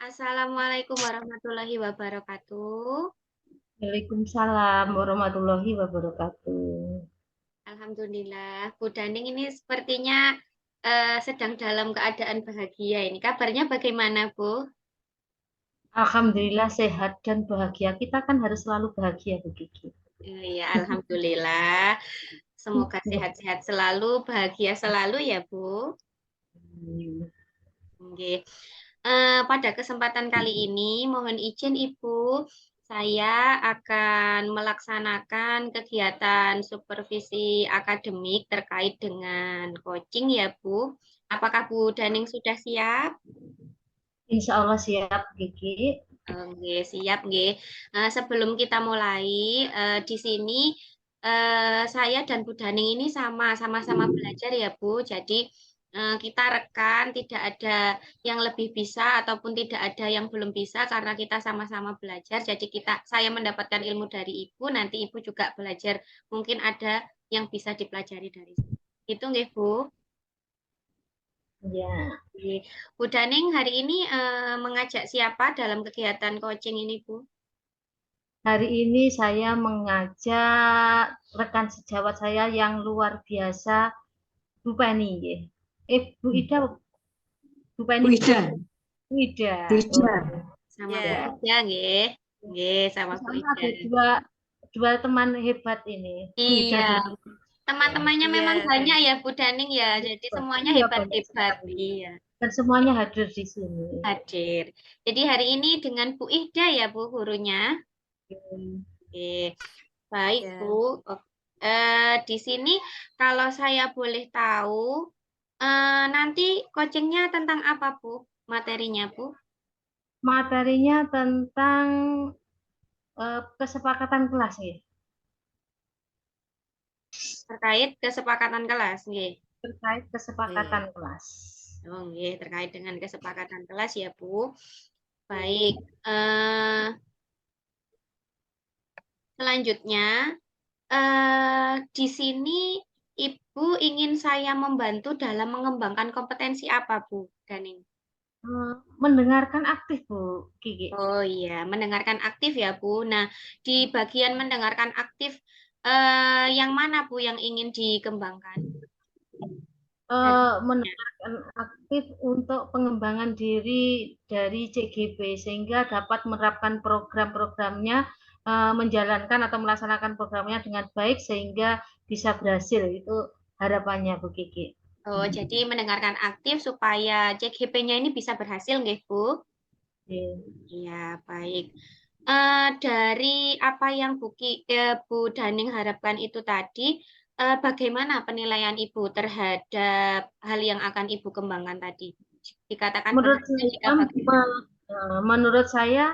Assalamualaikum warahmatullahi wabarakatuh. Waalaikumsalam warahmatullahi wabarakatuh. Alhamdulillah, Bu Daning ini sepertinya sedang dalam keadaan bahagia ini. Kabarnya bagaimana, Bu? Alhamdulillah sehat dan bahagia. Kita kan harus selalu bahagia, Bu Kiki. Ya, alhamdulillah. Semoga sehat-sehat selalu, bahagia selalu ya, Bu. Oke. Pada kesempatan kali ini, mohon izin Ibu, saya akan melaksanakan kegiatan supervisi akademik terkait dengan coaching ya, Bu. Apakah Bu Daning sudah siap? Insya Allah siap, Bu Kiki. Oke, siap, nggih. Sebelum kita mulai, di sini saya dan Bu Daning ini sama-sama belajar ya, Bu. Jadi kita rekan, tidak ada yang lebih bisa ataupun tidak ada yang belum bisa karena kita sama-sama belajar. Jadi saya mendapatkan ilmu dari Ibu, nanti Ibu juga belajar. Mungkin ada yang bisa dipelajari dari sini. Itu nggih, Bu. Ya, Oke. Bu Daning hari ini mengajak siapa dalam kegiatan coaching ini, Bu? hari ini saya mengajak rekan sejawat saya yang luar biasa, Bu Penny. Bu Ida, Bu Bu Penny, Ida, Bu Ida. Bu Ida. Sama Bu Ya, Ida, nggih. Nggih, sama Bu Sama Ida. ada dua teman hebat ini, Bu Ida Iya, dan teman-temannya memang iya. banyak ya, Bu Daning ya. Jadi semuanya iya banyak hebat-hebat. sekali. Iya, Dan semuanya hadir di sini. hadir. Jadi hari ini dengan Bu Ida ya, Bu, gurunya. Oke, baik, Bu. Ya. Di sini kalau saya boleh tahu, nanti coachingnya tentang apa, Bu? Materinya, Bu? Materinya tentang kesepakatan kelas ya, Terkait kesepakatan kelas, nggih. terkait Iya. kesepakatan kelas. Oh, nggih, terkait dengan kesepakatan kelas ya, Bu. Baik. Eh, Selanjutnya, di sini Ibu ingin saya membantu dalam mengembangkan kompetensi apa, Bu Daning? Mendengarkan aktif Bu Kiki. Oh iya, mendengarkan aktif ya, Bu. Nah, di bagian mendengarkan aktif, yang mana, Bu, yang ingin dikembangkan? Dari Mendengarkan aktif untuk pengembangan diri dari CGB sehingga dapat menerapkan program-programnya, menjalankan atau melaksanakan programnya dengan baik sehingga bisa berhasil. Itu harapannya Bu Kiki. Oh, jadi mendengarkan aktif supaya CGP-nya ini bisa berhasil, nggih, Bu? Oke. Iya, baik. Dari apa yang Bu Daning harapkan itu tadi, bagaimana penilaian Ibu terhadap hal yang akan Ibu kembangkan tadi? Dikatakan Menurut berhasil jika saya, bagaimana? menurut saya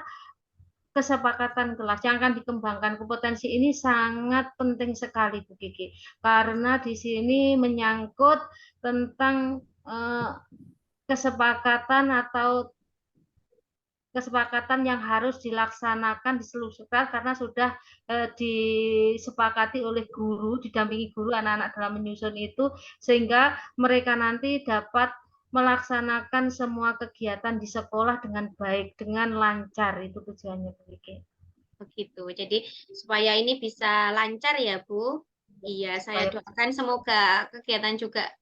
kesepakatan kelas yang akan dikembangkan kompetensi ini sangat penting sekali Bu Kiki karena di sini menyangkut tentang kesepakatan atau kesepakatan yang harus dilaksanakan di seluruh sekolah karena sudah disepakati oleh guru, didampingi guru anak-anak dalam menyusun itu sehingga mereka nanti dapat melaksanakan semua kegiatan di sekolah dengan baik, dengan lancar itu tujuannya Bu Kiki. Begitu. Jadi supaya ini bisa lancar ya, Bu. Iya, saya Supaya doakan semoga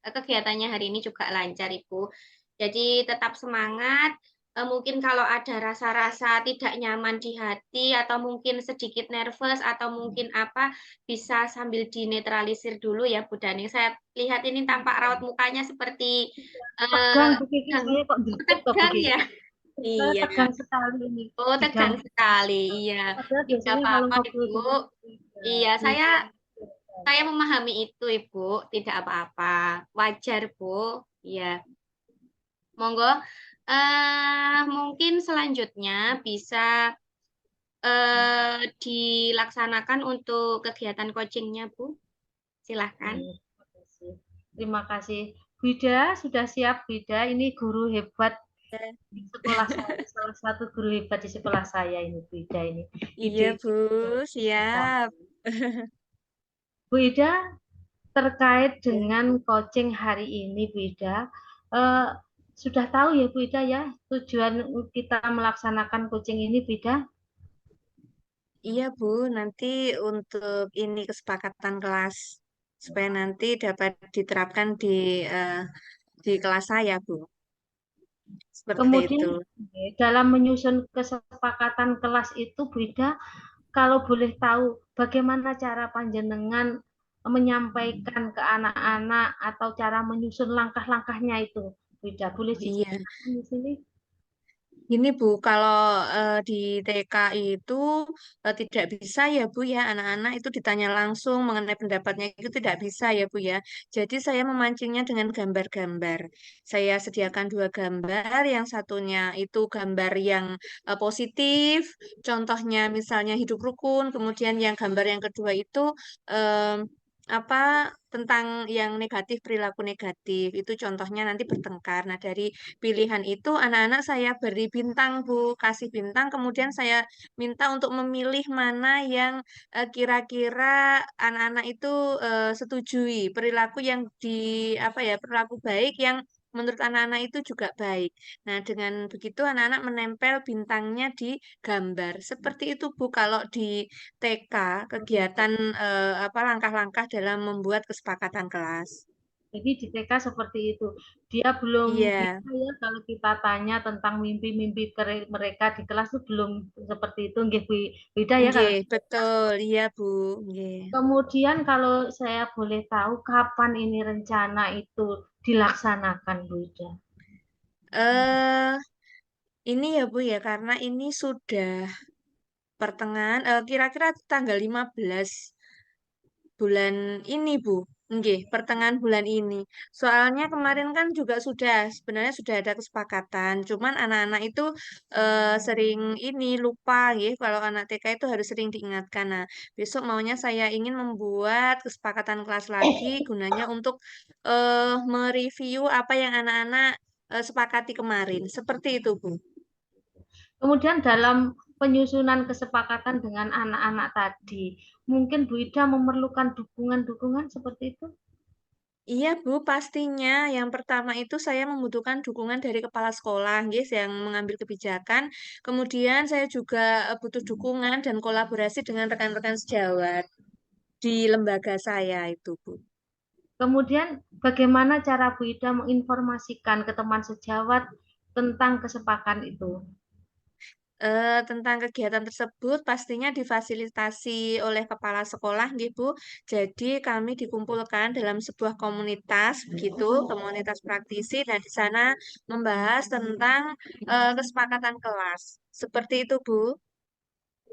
kegiatannya hari ini juga lancar, Ibu. Jadi tetap semangat. Mungkin kalau ada rasa-rasa tidak nyaman di hati atau mungkin sedikit nervous atau mungkin apa bisa sambil dinetralisir dulu ya, Bu Daning. Saya lihat ini tampak raut mukanya seperti tegang Bu Kiki, tegang. saya kok Oh, duduk kok Bu tegang Kiki. ya. Saya Iya. tegang sekali ini Oh, tegang bidang. sekali. Iya. Padahal Tidak biasanya kalau apa-apa, ngobrol Ibu. dengan Iya, di saya memahami itu, Ibu. Tidak apa-apa. Wajar, Bu. Iya. Monggo. Mungkin selanjutnya bisa dilaksanakan untuk kegiatan coachingnya, Bu. Silahkan. Terima kasih. Bida, sudah siap Bida? Ini guru hebat di sekolah saya, salah satu guru hebat di sekolah saya ini Bida ini. Iya, Ide Bu. Siap. Bu Ida terkait dengan coaching hari ini Bu Ida, eh, Sudah tahu ya Bu Ida ya tujuan kita melaksanakan coaching ini Bu Ida? Iya, Bu. Nanti untuk ini kesepakatan kelas supaya nanti dapat diterapkan eh, di kelas saya, Bu. Seperti Kemudian itu. dalam menyusun kesepakatan kelas itu Bu Ida, kalau boleh tahu bagaimana cara panjenengan menyampaikan ke anak-anak atau cara menyusun langkah-langkahnya itu Bu Ida, boleh Iya. diceritakan di sini? Gini Bu, kalau di TK itu tidak bisa ya Bu ya, anak-anak itu ditanya langsung mengenai pendapatnya itu tidak bisa ya Bu ya. Jadi saya memancingnya dengan gambar-gambar. Saya sediakan dua gambar, yang satunya itu gambar yang positif, contohnya misalnya hidup rukun, kemudian yang gambar yang kedua itu em, apa tentang yang negatif, perilaku negatif. Itu contohnya nanti bertengkar. Nah, dari pilihan itu anak-anak saya beri bintang, Bu, kasih bintang, kemudian saya minta untuk memilih mana yang kira-kira anak-anak itu setujui, perilaku yang di apa ya, perilaku baik yang menurut anak-anak itu juga baik. Nah, dengan begitu anak-anak menempel bintangnya di gambar. Seperti itu, Bu, kalau di TK, kegiatan apa langkah-langkah dalam membuat kesepakatan kelas. Jadi di TK seperti itu. Dia belum Iya. bisa ya kalau kita tanya tentang mimpi-mimpi mereka di kelas itu belum seperti itu. Nggih, beda ya kalau Nggih, di TK. betul. Iya, Bu. Nggih. Kemudian kalau saya boleh tahu kapan ini rencana itu dilaksanakan, Bu Ida? eh ini ya, Bu ya, karena ini sudah pertengahan, kira-kira tanggal 15 bulan ini, Bu. Nggih, pertengahan bulan ini. Soalnya kemarin kan juga sebenarnya sudah ada kesepakatan. Cuman anak-anak itu sering ini lupa, nggih. Kalau anak TK itu harus sering diingatkan. Nah, besok maunya saya ingin membuat kesepakatan kelas lagi, gunanya untuk mereview apa yang anak-anak sepakati kemarin. Seperti itu, Bu. Kemudian dalam penyusunan kesepakatan dengan anak-anak tadi, mungkin Bu Ida memerlukan dukungan-dukungan seperti itu? Iya, Bu, pastinya. Yang pertama itu saya membutuhkan dukungan dari kepala sekolah, guys, yang mengambil kebijakan. Kemudian saya juga butuh dukungan dan kolaborasi dengan rekan-rekan sejawat di lembaga saya itu, Bu. Kemudian bagaimana cara Bu Ida menginformasikan ke teman sejawat tentang kesepakatan itu? Tentang kegiatan tersebut pastinya difasilitasi oleh kepala sekolah, nggih, Bu. Jadi kami dikumpulkan dalam sebuah komunitas, begitu, komunitas praktisi, dan di sana membahas tentang kesepakatan kelas. Seperti itu, Bu.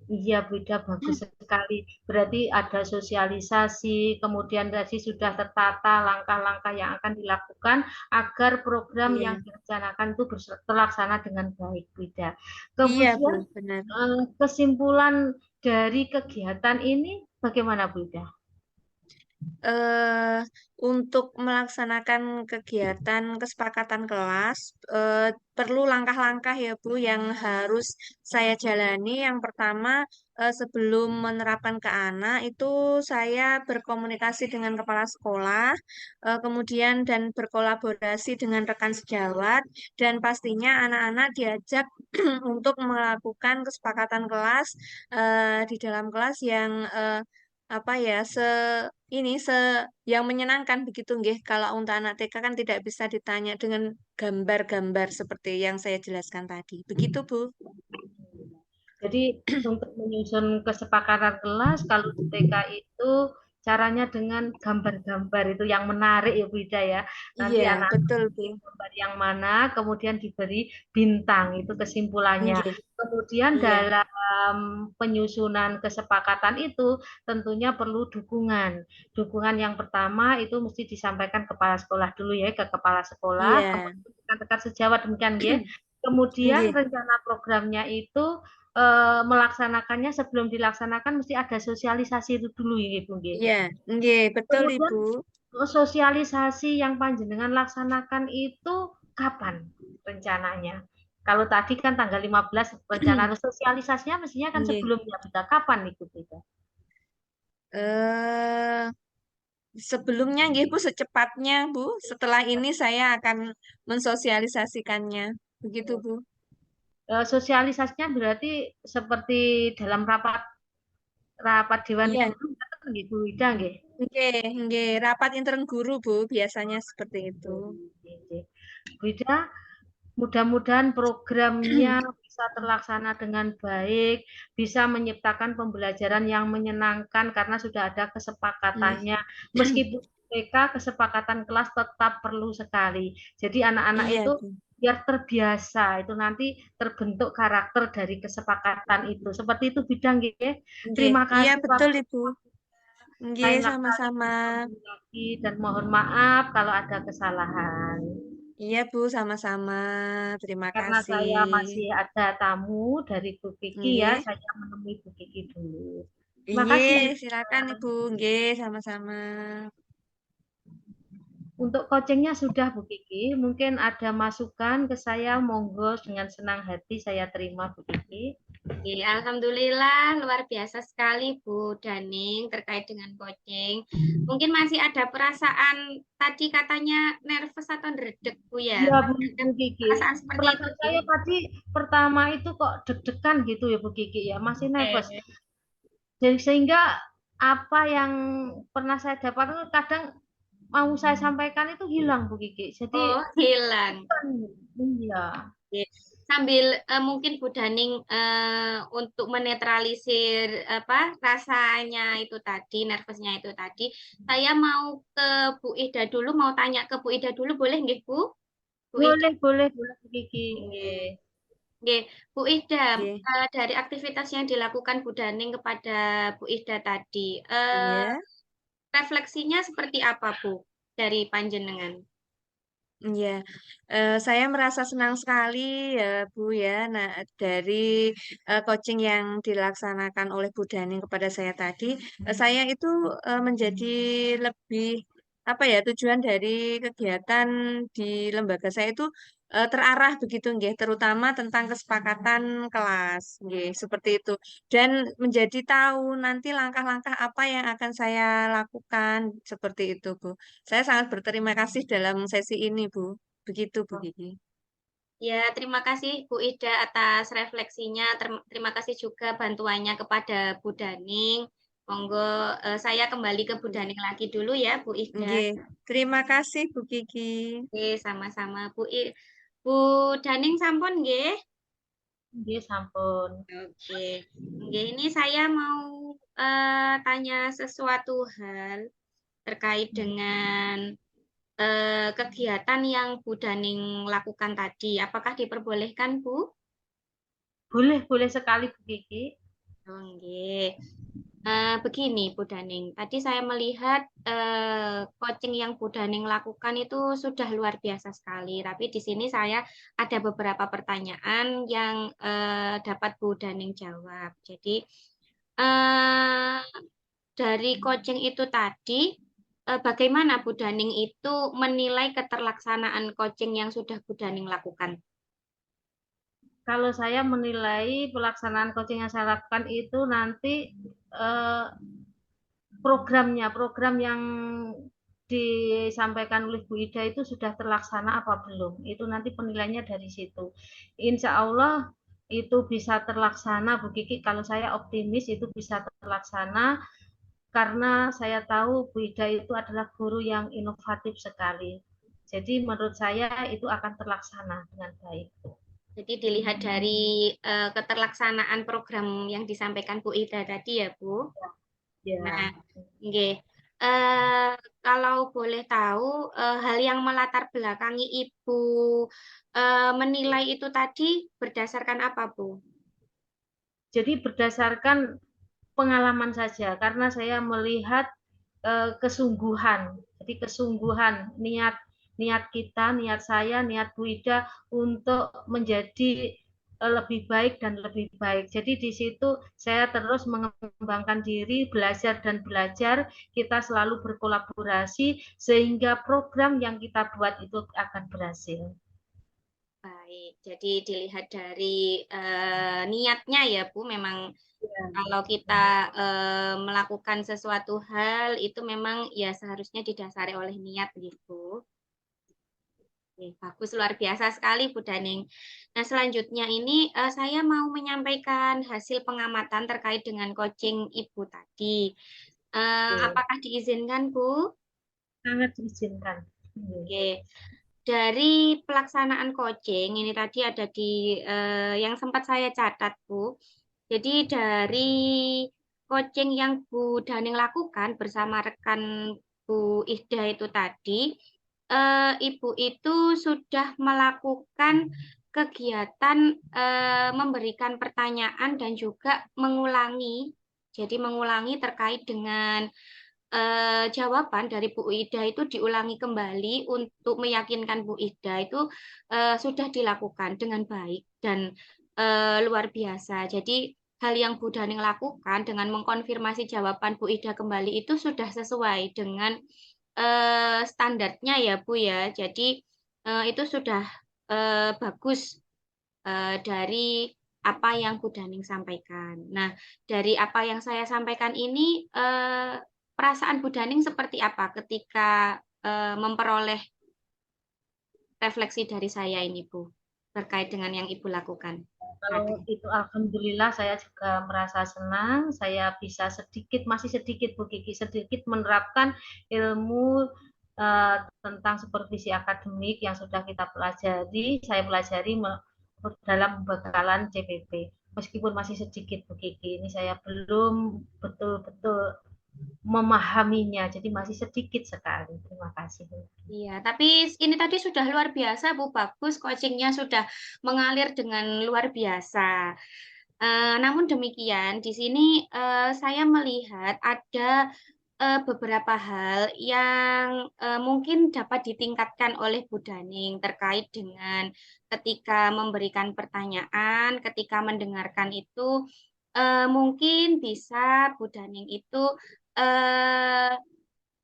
Iya, Bu Ida, bagus sekali. Berarti ada sosialisasi, kemudian tadi sudah tertata langkah-langkah yang akan dilakukan agar program yang Iya, direncanakan itu terlaksana dengan baik, Bu Ida. iya, Bu, Kemudian benar. kesimpulan dari kegiatan ini bagaimana, Bu Ida? eh untuk melaksanakan kegiatan kesepakatan kelas, perlu langkah-langkah ya Bu yang harus saya jalani. Yang pertama, sebelum menerapkan ke anak itu saya berkomunikasi dengan kepala sekolah, kemudian dan berkolaborasi dengan rekan sejawat, dan pastinya anak-anak diajak untuk melakukan kesepakatan kelas di dalam kelas yang apa ya ini yang menyenangkan begitu nggih. Kalau untuk anak TK kan tidak bisa ditanya dengan gambar-gambar seperti yang saya jelaskan tadi. Begitu, Bu. Jadi untuk menyusun kesepakatan kelas kalau di TK itu caranya dengan gambar-gambar itu yang menarik ya Bu Ida ya. Nanti Iya, anak betul, Bu. pilih gambar yang mana, kemudian diberi bintang itu kesimpulannya. Nggih. Kemudian Iya. dalam penyusunan kesepakatan itu tentunya perlu dukungan. Dukungan yang pertama itu mesti disampaikan kepala sekolah dulu ya ke kepala sekolah, Iya. kemudian rekan-rekan sejawat demikian ya. Kemudian Nggih. rencana programnya itu melaksanakannya sebelum dilaksanakan mesti ada sosialisasi itu dulu gitu nggih. Iya. Nggih, betul, Kemudian Ibu. sosialisasi yang panjenengan laksanakan itu kapan rencananya? Kalau tadi kan tanggal 15 rencana sosialisasinya mestinya kan Nggih. sebelumnya bisa kapan itu kita? Eh sebelumnya nggih Bu, secepatnya Bu. Setelah ini saya akan mensosialisasikannya. Begitu Bu. Sosialisasinya berarti seperti dalam rapat rapat dewan Iya, guru gitu, Ida nggih. nggih, nggih. Rapat intern guru Bu, biasanya seperti itu. Bu Ida, mudah-mudahan programnya bisa terlaksana dengan baik, bisa menciptakan pembelajaran yang menyenangkan karena sudah ada kesepakatannya. Meskipun TK, kesepakatan kelas tetap perlu sekali. Jadi anak-anak Iya itu Bu. biar terbiasa, itu nanti terbentuk karakter dari kesepakatan itu. Seperti itu bidang ya. Nggih. Terima Iya kasih betul Bapak. Ibu. Nggih, Lain kali sama-sama. bertemu lagi dan mohon maaf kalau ada kesalahan. Iya Bu, sama-sama. Terima Karena kasih. saya masih ada tamu dari Bu Kiki ya, Nggih. saya menemui Bu Kiki dulu. Terima Iya, kasih. silakan Ibu. Nggih, sama-sama. Untuk coachingnya sudah Bu Kiki, mungkin ada masukan ke saya, monggo dengan senang hati saya terima Bu Kiki. Oke, alhamdulillah luar biasa sekali Bu Daning terkait dengan coaching. Mungkin masih ada perasaan tadi katanya nervous atau dredeg Bu ya? Iya Masih ada Bu Kiki, perasaan seperti itu perasaan Bu? saya tadi pertama itu kok deg-degan gitu ya Bu Kiki ya, masih nervous. Oke. Jadi sehingga apa yang pernah saya dapatkan kadang mau saya sampaikan itu hilang Bu Kiki. Jadi Oh, hilang. iya. Oke. Sambil mungkin Bu Daning untuk menetralisir apa rasanya itu tadi, nervousnya itu tadi, saya mau ke Bu Ida dulu, mau tanya ke Bu Ida dulu, boleh nggih Bu? Bu Ida. Boleh, boleh, boleh Bu Kiki. Hmm. Nggih. Oke, Bu Ida, Nggih. dari aktivitas yang dilakukan Bu Daning kepada Bu Ida tadi, Iya. refleksinya seperti apa Bu dari panjenengan? Iya, saya merasa senang sekali ya Bu ya. Nah, dari coaching yang dilaksanakan oleh Bu Daning kepada saya tadi, saya itu menjadi lebih apa ya, tujuan dari kegiatan di lembaga saya itu terarah begitu nggih, terutama tentang kesepakatan kelas nggih, seperti itu. Dan menjadi tahu nanti langkah-langkah apa yang akan saya lakukan seperti itu Bu. Saya sangat berterima kasih dalam sesi ini, Bu. Begitu, Bu Kiki. Ya, terima kasih Bu Ida atas refleksinya. Terima kasih juga bantuannya kepada Bu Daning. Monggo saya kembali ke Bu Daning lagi dulu ya, Bu Ida. Nggih. Terima kasih, Bu Kiki. Oke, sama-sama Bu Daning sampun nggih. Nggih, sampun. Oke. Nggih, ini saya mau tanya sesuatu hal terkait dengan kegiatan yang Bu Daning lakukan tadi. Apakah diperbolehkan, Bu? Boleh, boleh sekali Bu Kiki. Oke. Begini, Bu Daning. Tadi saya melihat coaching yang Bu Daning lakukan itu sudah luar biasa sekali. Tapi di sini saya ada beberapa pertanyaan yang dapat Bu Daning jawab. Jadi eh, dari coaching itu tadi, bagaimana Bu Daning itu menilai keterlaksanaan coaching yang sudah Bu Daning lakukan? Kalau saya menilai pelaksanaan coaching yang saya lakukan itu nanti eh, program yang disampaikan oleh Bu Ida itu sudah terlaksana apa belum? Itu nanti penilaiannya dari situ. Insya Allah itu bisa terlaksana Bu Kiki. Kalau saya optimis itu bisa terlaksana karena saya tahu Bu Ida itu adalah guru yang inovatif sekali. Jadi menurut saya itu akan terlaksana dengan baik. Jadi dilihat dari keterlaksanaan program yang disampaikan Bu Ida tadi ya, Bu. Nah, Ya. nggih. Eh, kalau boleh tahu hal yang melatar belakangi Ibu menilai itu tadi berdasarkan apa, Bu? Jadi berdasarkan pengalaman saja karena saya melihat kesungguhan. Jadi kesungguhan niat niat kita, niat saya, niat Bu Ida untuk menjadi lebih baik dan lebih baik. Jadi di situ saya terus mengembangkan diri, belajar dan belajar. Kita selalu berkolaborasi sehingga program yang kita buat itu akan berhasil. Baik, jadi dilihat dari niatnya ya Bu, memang Kalau kita melakukan sesuatu hal itu memang ya seharusnya didasari oleh niat gitu. Oke, bagus, luar biasa sekali Bu Daning. Nah, selanjutnya ini saya mau menyampaikan hasil pengamatan terkait dengan coaching Ibu tadi. Oke, Apakah diizinkan, Bu? sangat diizinkan. Oke. Dari pelaksanaan coaching ini tadi ada di yang sempat saya catat, Bu. Jadi dari coaching yang Bu Daning lakukan bersama rekan Bu Ida itu tadi, Ibu itu sudah melakukan kegiatan memberikan pertanyaan dan juga mengulangi. Jadi mengulangi terkait dengan jawaban dari Bu Ida itu diulangi kembali untuk meyakinkan Bu Ida itu sudah dilakukan dengan baik dan luar biasa. Jadi hal yang Bu Daning lakukan dengan mengkonfirmasi jawaban Bu Ida kembali itu sudah sesuai dengan standarnya ya Bu ya. Jadi itu sudah bagus dari apa yang Bu Daning sampaikan. Nah, dari apa yang saya sampaikan ini, perasaan Bu Daning seperti apa ketika memperoleh refleksi dari saya ini, Bu, terkait dengan yang Ibu lakukan Kalau tadi? itu alhamdulillah saya juga merasa senang, saya bisa sedikit, masih sedikit Bu Kiki, sedikit menerapkan ilmu tentang supervisi akademik yang sudah kita pelajari, saya pelajari dalam pembekalan CPP. Meskipun masih sedikit Bu Kiki, ini saya belum betul-betul memahaminya, jadi masih sedikit sekali. Terima kasih. Iya, tapi ini tadi sudah luar biasa, Bu. Bagus, coachingnya sudah mengalir dengan luar biasa. Namun demikian, di sini saya melihat ada beberapa hal yang mungkin dapat ditingkatkan oleh Bu Daning terkait dengan ketika memberikan pertanyaan, ketika mendengarkan itu, mungkin bisa Bu Daning itu eh,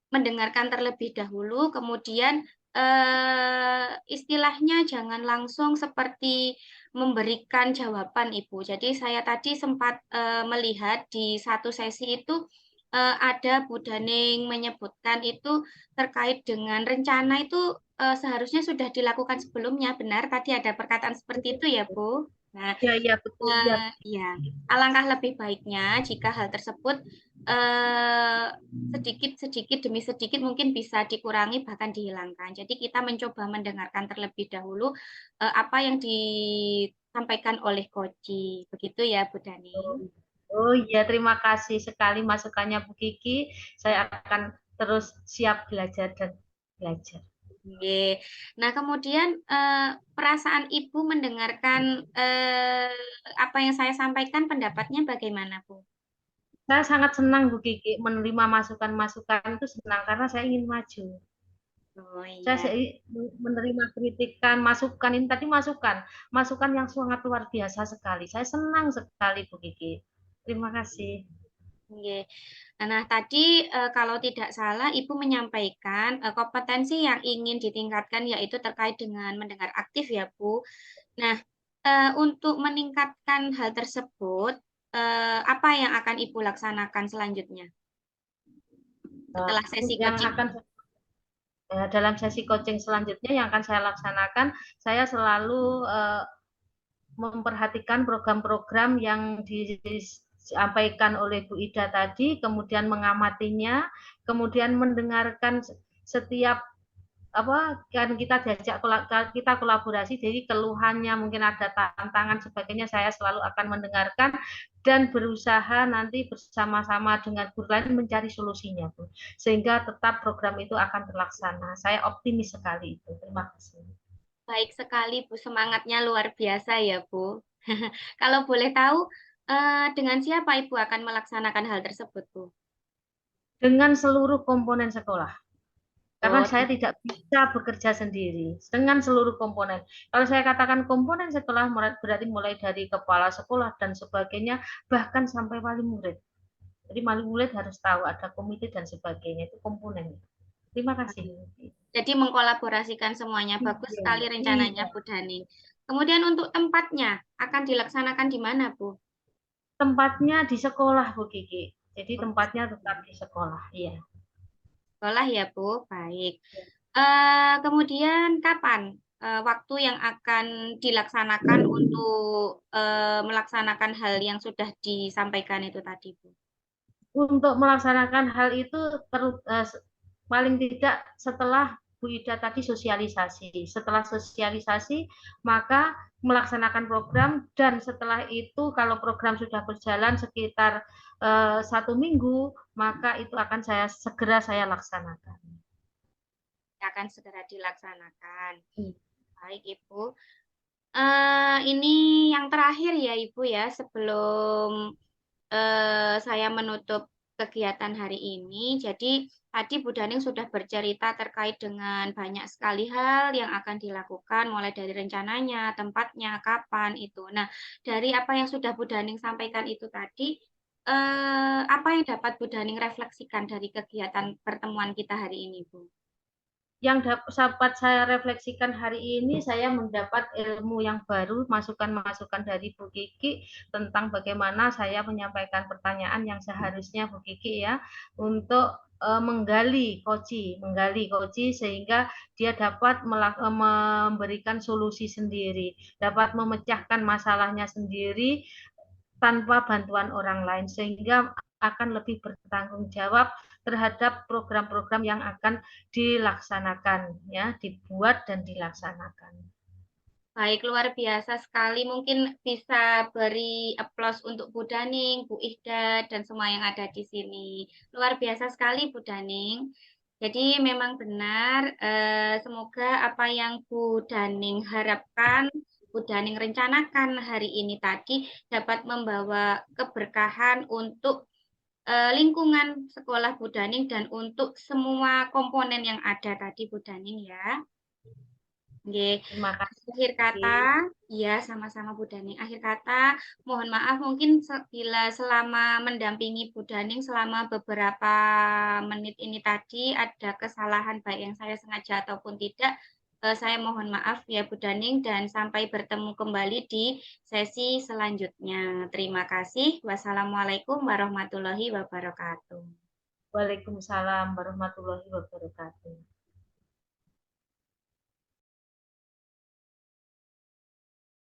mendengarkan terlebih dahulu, kemudian istilahnya jangan langsung seperti memberikan jawaban Ibu. Jadi saya tadi sempat melihat di satu sesi itu ada Bu Daning menyebutkan itu terkait dengan rencana itu seharusnya sudah dilakukan sebelumnya. Benar, tadi ada perkataan seperti itu ya, Bu. Nah, Ya, ya betul. Ya, ya, alangkah lebih baiknya jika hal tersebut eh, sedikit demi sedikit mungkin bisa dikurangi bahkan dihilangkan. Jadi kita mencoba mendengarkan terlebih dahulu apa yang disampaikan oleh Koji. Begitu ya, Bu Daning. oh iya, terima kasih sekali masukannya Bu Kiki. Saya akan terus siap belajar dan belajar. Oke. Nah, kemudian perasaan Ibu mendengarkan apa yang saya sampaikan, pendapatnya bagaimana, Bu? Saya sangat senang Bu Kiki menerima masukan-masukan itu senang karena saya ingin maju. Oh Saya iya. menerima kritikan, masukan ini tadi masukan, masukan yang sangat luar biasa sekali. Saya senang sekali Bu Kiki. Terima kasih. Oke. Nah, tadi kalau tidak salah Ibu menyampaikan kompetensi yang ingin ditingkatkan yaitu terkait dengan mendengar aktif ya, Bu. Nah, untuk meningkatkan hal tersebut, apa yang akan Ibu laksanakan selanjutnya setelah sesi Yang coaching akan ini? dalam sesi coaching selanjutnya yang akan saya laksanakan, saya selalu memperhatikan program-program yang disampaikan oleh Bu Ida tadi, kemudian mengamatinya, kemudian mendengarkan setiap apa kan kita diajak kita kolaborasi, jadi keluhannya mungkin ada tantangan sebagainya, saya selalu akan mendengarkan dan berusaha nanti bersama-sama dengan guru lain mencari solusinya Bu, sehingga tetap program itu akan terlaksana. Saya optimis sekali itu. Terima kasih. Baik sekali, Bu. Semangatnya luar biasa ya, Bu. Kalau boleh tahu, dengan siapa Ibu akan melaksanakan hal tersebut, Bu? Dengan seluruh komponen sekolah. Karena Oh, saya tidak bisa bekerja sendiri dengan seluruh komponen. Kalau saya katakan komponen sekolah berarti mulai dari kepala sekolah dan sebagainya, bahkan sampai wali murid. Jadi wali murid harus tahu ada komite dan sebagainya, itu komponen. Terima kasih. jadi mengkolaborasikan semuanya. Bagus Iya, sekali rencananya, iya. Bu Daning. Kemudian untuk tempatnya, akan dilaksanakan di mana, Bu? Tempatnya di sekolah, Bu Kiki. Jadi tempatnya tetap di sekolah, iya. Sekolah ya, Bu. Baik. Kemudian kapan waktu yang akan dilaksanakan untuk melaksanakan hal yang sudah disampaikan itu tadi, Bu? Untuk melaksanakan hal itu paling tidak setelah Bu Ida tadi sosialisasi. Setelah sosialisasi, maka melaksanakan program, dan setelah itu kalau program sudah berjalan sekitar 1 minggu, maka itu akan segera saya laksanakan. Akan segera dilaksanakan. Hmm. Baik, Ibu. Ini yang terakhir ya, Ibu ya, sebelum saya menutup kegiatan hari ini. Jadi tadi Bu Daning sudah bercerita terkait dengan banyak sekali hal yang akan dilakukan, mulai dari rencananya, tempatnya, kapan itu. Nah, dari apa yang sudah Bu Daning sampaikan itu tadi, apa yang dapat Bu Daning refleksikan dari kegiatan pertemuan kita hari ini, Bu? Yang dapat saya refleksikan hari ini, saya mendapat ilmu yang baru, masukan-masukan dari Bu Kiki tentang bagaimana saya menyampaikan pertanyaan yang seharusnya Bu Kiki ya, untuk menggali koci sehingga dia dapat memberikan solusi sendiri, dapat memecahkan masalahnya sendiri tanpa bantuan orang lain, sehingga akan lebih bertanggung jawab terhadap program-program yang akan dilaksanakan, ya, dibuat dan dilaksanakan. Baik, luar biasa sekali. Mungkin bisa beri aplaus untuk Bu Daning, Bu Ihda, dan semua yang ada di sini. Luar biasa sekali, Bu Daning. Jadi memang benar, semoga apa yang Bu Daning harapkan, Bu Daning rencanakan hari ini tadi dapat membawa keberkahan untuk lingkungan sekolah Bu Daning dan untuk semua komponen yang ada tadi, Bu Daning ya. Oke. Terima Akhir kata, kasih. ya sama-sama Bu Daning. Akhir kata, mohon maaf mungkin bila selama mendampingi Bu Daning selama beberapa menit ini tadi ada kesalahan baik yang saya sengaja ataupun tidak, saya mohon maaf ya Bu Daning dan sampai bertemu kembali di sesi selanjutnya. Terima kasih. Wassalamualaikum warahmatullahi wabarakatuh. Waalaikumsalam warahmatullahi wabarakatuh.